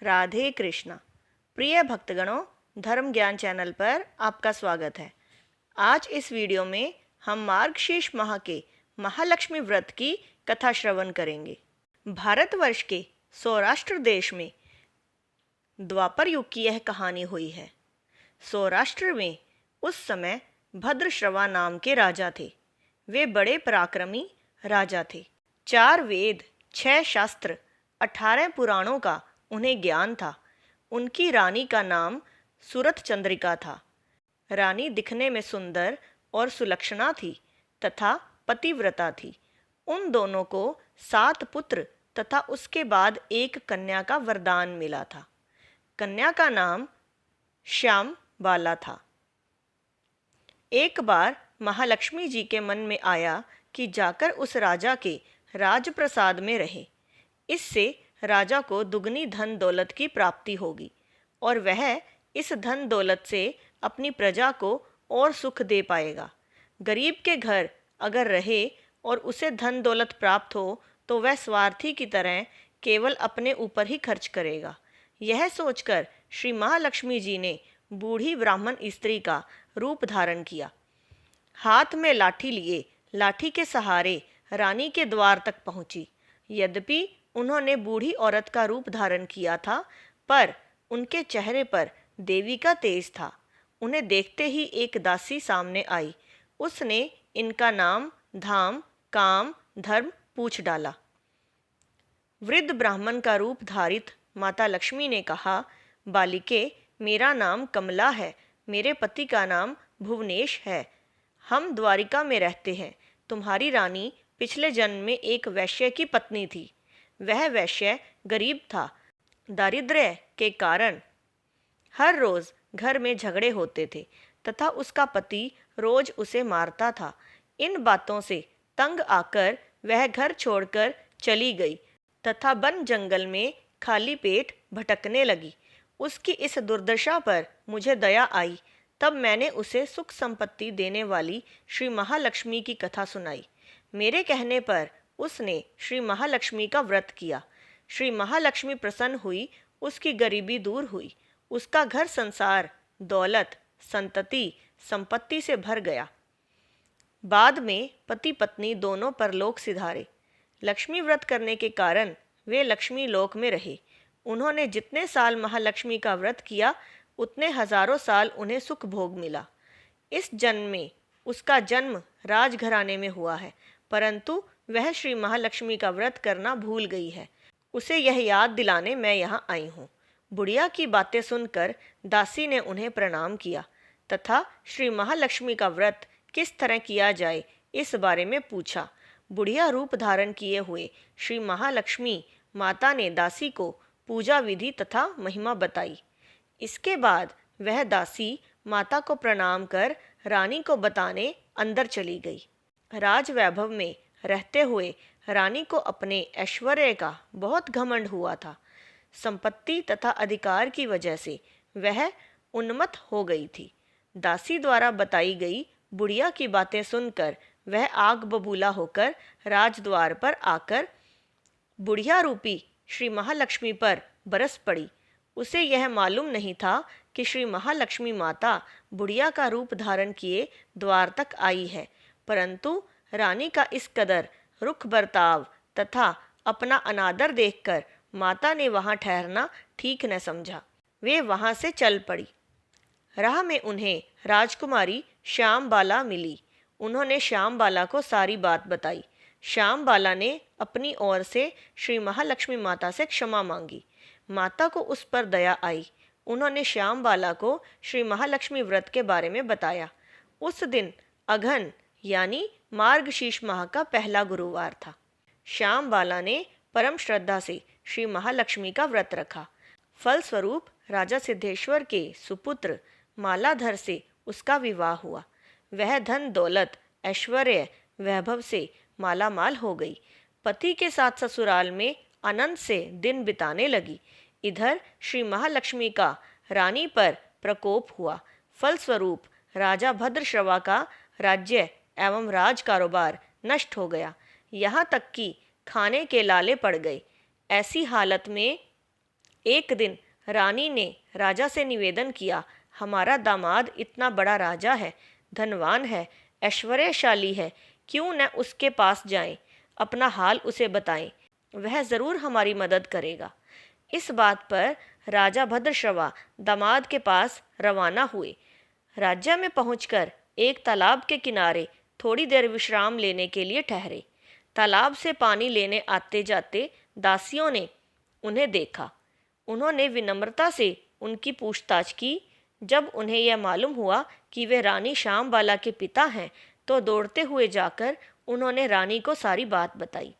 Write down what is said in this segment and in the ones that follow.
राधे कृष्णा। प्रिय भक्तगणों, धर्म ज्ञान चैनल पर आपका स्वागत है। आज इस वीडियो में हम मार्गशीर्ष माह के महालक्ष्मी व्रत की कथा श्रवण करेंगे। भारतवर्ष के सौराष्ट्र देश में द्वापर युग की यह कहानी हुई है। सौराष्ट्र में उस समय भद्रश्रवा नाम के राजा थे। वे बड़े पराक्रमी राजा थे। 4 वेद, 6 शास्त्र, 18 पुराणों का उन्हें ज्ञान था। उनकी रानी का नाम सुरथ चंद्रिका था। रानी दिखने में सुंदर और सुलक्षणा थी तथा पतिव्रता थी। उन दोनों को 7 पुत्र तथा उसके बाद एक कन्या का वरदान मिला था। कन्या का नाम श्याम बाला था। एक बार महालक्ष्मी जी के मन में आया कि जाकर उस राजा के राजप्रसाद में रहे। इससे राजा को दुगनी धन दौलत की प्राप्ति होगी और वह इस धन दौलत से अपनी प्रजा को और सुख दे पाएगा। गरीब के घर अगर रहे और उसे धन दौलत प्राप्त हो तो वह स्वार्थी की तरह केवल अपने ऊपर ही खर्च करेगा। यह सोचकर श्री महालक्ष्मी जी ने बूढ़ी ब्राह्मण स्त्री का रूप धारण किया। हाथ में लाठी लिए लाठी के सहारे रानी के द्वार तक पहुंची। यद्यपि उन्होंने बूढ़ी औरत का रूप धारण किया था, पर उनके चेहरे पर देवी का तेज था। उन्हें देखते ही एक दासी सामने आई। उसने इनका नाम, धाम, काम, धर्म पूछ डाला। वृद्ध ब्राह्मण का रूप धारित माता लक्ष्मी ने कहा, बालिके, मेरा नाम कमला है। मेरे पति का नाम भुवनेश है। हम द्वारिका में रहते हैं। तुम्हारी रानी पिछले जन्म में एक वैश्य की पत्नी थी। वह वैश्य गरीब था। दारिद्र्य के कारण हर रोज घर में झगड़े होते थे तथा उसका पति रोज उसे मारता था। इन बातों से तंग आकर वह घर छोड़कर चली गई तथा वन जंगल में खाली पेट भटकने लगी। उसकी इस दुर्दशा पर मुझे दया आई। तब मैंने उसे सुख संपत्ति देने वाली श्री महालक्ष्मी की कथा सुनाई। मेरे कहने पर उसने श्री महालक्ष्मी का व्रत किया। श्री महालक्ष्मी प्रसन्न हुई। उसकी गरीबी दूर हुई। उसका घर संसार दौलत, संतति, संपत्ति से भर गया। बाद में पति पत्नी दोनों परलोक सिधारे। लक्ष्मी व्रत करने के कारण वे लक्ष्मी लोक में रहे। उन्होंने जितने साल महालक्ष्मी का व्रत किया उतने हजारों साल उन्हें सुख भोग मिला। इस जन्म में उसका जन्म राजघराने में हुआ है, परंतु वह श्री महालक्ष्मी का व्रत करना भूल गई है। उसे यह याद दिलाने मैं यहाँ आई हूँ। बुढ़िया की बातें सुनकर दासी ने उन्हें प्रणाम किया तथा श्री महालक्ष्मी का व्रत किस तरह किया जाए इस बारे में पूछा। बुढ़िया रूप धारण किए हुए श्री महालक्ष्मी माता ने दासी को पूजा विधि तथा महिमा बताई। इसके बाद वह दासी माता को प्रणाम कर रानी को बताने अंदर चली गई। राज वैभव में रहते हुए रानी को अपने ऐश्वर्य का बहुत घमंड हुआ था। संपत्ति तथा अधिकार की वजह से वह उन्मत्त हो गई थी। दासी द्वारा बताई गई बुढ़िया की बातें सुनकर वह आग बबूला होकर राजद्वार पर आकर बुढ़िया रूपी श्री महालक्ष्मी पर बरस पड़ी। उसे यह मालूम नहीं था कि श्री महालक्ष्मी माता बुढ़िया का रूप धारण किए द्वार तक आई है, परंतु रानी का इस कदर रुख बर्ताव तथा अपना अनादर देखकर माता ने वहां ठहरना ठीक न समझा। वे वहां से चल पड़ी। राह में उन्हें राजकुमारी श्याम बाला मिली। उन्होंने श्याम बाला को सारी बात बताई। श्याम बाला ने अपनी ओर से श्री महालक्ष्मी माता से क्षमा मांगी। माता को उस पर दया आई। उन्होंने श्याम बाला को श्री महालक्ष्मी व्रत के बारे में बताया। उस दिन अघन यानी मार्गशीर्ष माह का पहला गुरुवार था। श्याम बाला ने परम श्रद्धा से श्री महालक्ष्मी का व्रत रखा। फलस्वरूप राजा सिद्धेश्वर के सुपुत्र मालाधर से उसका विवाह हुआ। वह धन दौलत, ऐश्वर्य, वैभव से मालामाल हो गई। पति के साथ ससुराल में आनंद से दिन बिताने लगी। इधर श्री महालक्ष्मी का रानी पर प्रकोप हुआ। फलस्वरूप राजा भद्रश्रवा का राज्य एवं राज कारोबार नष्ट हो गया। यहाँ तक कि खाने के लाले पड़ गए। ऐसी हालत में एक दिन रानी ने राजा से निवेदन किया, हमारा दामाद इतना बड़ा राजा है, धनवान है, ऐश्वर्यशाली है, क्यों न उसके पास जाएं, अपना हाल उसे बताएं, वह ज़रूर हमारी मदद करेगा। इस बात पर राजा भद्रश्रवा दामाद के पास रवाना हुए। राज्य में पहुंचकर एक तालाब के किनारे थोड़ी देर विश्राम लेने के लिए ठहरे। तालाब से पानी लेने आते जाते दासियों ने उन्हें देखा। उन्होंने विनम्रता से उनकी पूछताछ की। जब उन्हें यह मालूम हुआ कि वे रानी श्यामबाला के पिता हैं, तो दौड़ते हुए जाकर उन्होंने रानी को सारी बात बताई।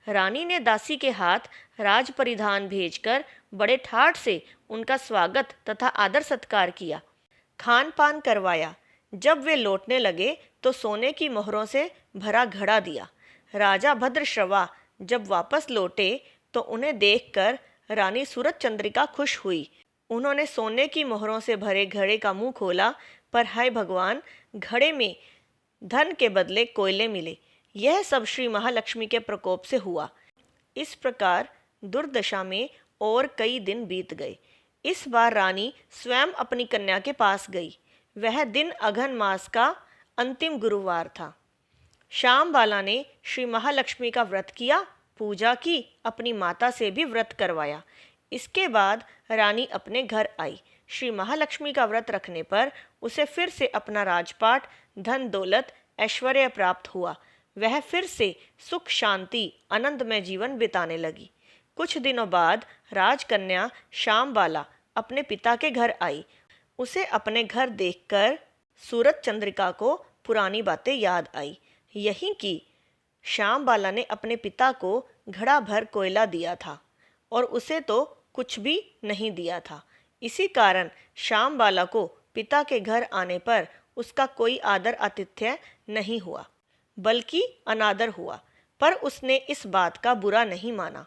रानी ने दासी के हाथ राज परिधान भेजकर बड़े ठाठ से उनका स्वागत तथा आदर सत्कार किया, खान पान करवाया। जब वे लौटने लगे तो सोने की मोहरों से भरा घड़ा दिया। राजा भद्रश्रवा जब वापस लौटे तो उन्हें देखकर रानी सूरज चंद्रिका खुश हुई। उन्होंने सोने की मोहरों से भरे घड़े का मुंह खोला, पर हाय भगवान, घड़े में धन के बदले कोयले मिले। यह सब श्री महालक्ष्मी के प्रकोप से हुआ। इस प्रकार दुर्दशा में और कई दिन बीत गए। इस बार रानी स्वयं अपनी कन्या के पास गई। वह दिन अघन मास का अंतिम गुरुवार था। श्यामबाला ने श्री महालक्ष्मी का व्रत किया, पूजा की, अपनी माता से भी व्रत करवाया। इसके बाद रानी अपने घर आई। श्री महालक्ष्मी का व्रत रखने पर उसे फिर से अपना राजपाट, धन दौलत, ऐश्वर्य प्राप्त हुआ। वह फिर से सुख शांति आनंदमय जीवन बिताने लगी। कुछ दिनों बाद राजकन्या श्यामबाला अपने पिता के घर आई। उसे अपने घर देखकर सूरज चंद्रिका को पुरानी बातें याद आई। यही कि श्यामबाला ने अपने पिता को घड़ा भर कोयला दिया था और उसे तो कुछ भी नहीं दिया था। इसी कारण श्यामबाला को पिता के घर आने पर उसका कोई आदर आतिथ्य नहीं हुआ, बल्कि अनादर हुआ। पर उसने इस बात का बुरा नहीं माना।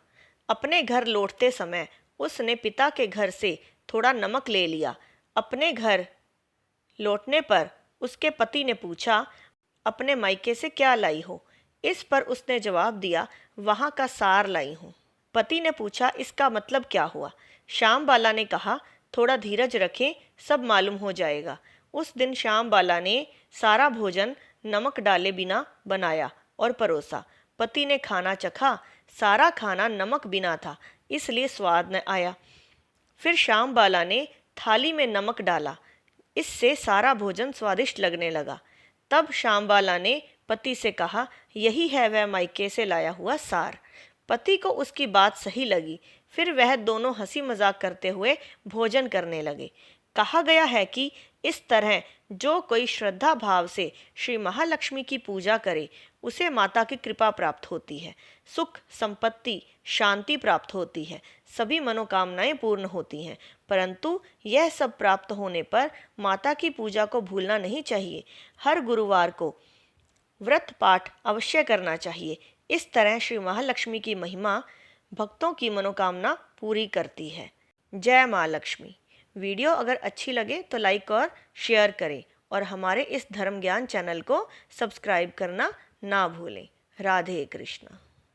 अपने घर लौटते समय उसने पिता के घर से थोड़ा नमक ले लिया। अपने घर लौटने पर उसके पति ने पूछा, अपने मायके से क्या लाई हो? इस पर उसने जवाब दिया, वहाँ का सार लाई हूँ। पति ने पूछा, इसका मतलब क्या हुआ? श्यामबाला ने कहा, थोड़ा धीरज रखें, सब मालूम हो जाएगा। उस दिन श्यामबाला ने सारा भोजन नमक डाले बिना बनाया और परोसा। पति ने खाना चखा, सारा खाना नमक बिना था, इसलिए स्वाद न आया। फिर श्यामबाला ने थाली में नमक डाला, इससे सारा भोजन स्वादिष्ट लगने लगा। तब श्यामबाला ने पति से कहा, यही है वह मायके से लाया हुआ सार। पति को उसकी बात सही लगी। फिर वह दोनों हंसी मजाक करते हुए भोजन करने लगे। कहा गया है कि इस तरह जो कोई श्रद्धा भाव से श्री महालक्ष्मी की पूजा करे, उसे माता की कृपा प्राप्त होती है, सुख संपत्ति शांति प्राप्त होती है, सभी मनोकामनाएं पूर्ण होती हैं। परंतु यह सब प्राप्त होने पर माता की पूजा को भूलना नहीं चाहिए। हर गुरुवार को व्रत पाठ अवश्य करना चाहिए। इस तरह श्री महालक्ष्मी की महिमा भक्तों की मनोकामना पूरी करती है। जय माँ लक्ष्मी। वीडियो अगर अच्छी लगे तो लाइक और शेयर करें और हमारे इस धर्म ज्ञान चैनल को सब्सक्राइब करना ना भूलें। राधे कृष्ण।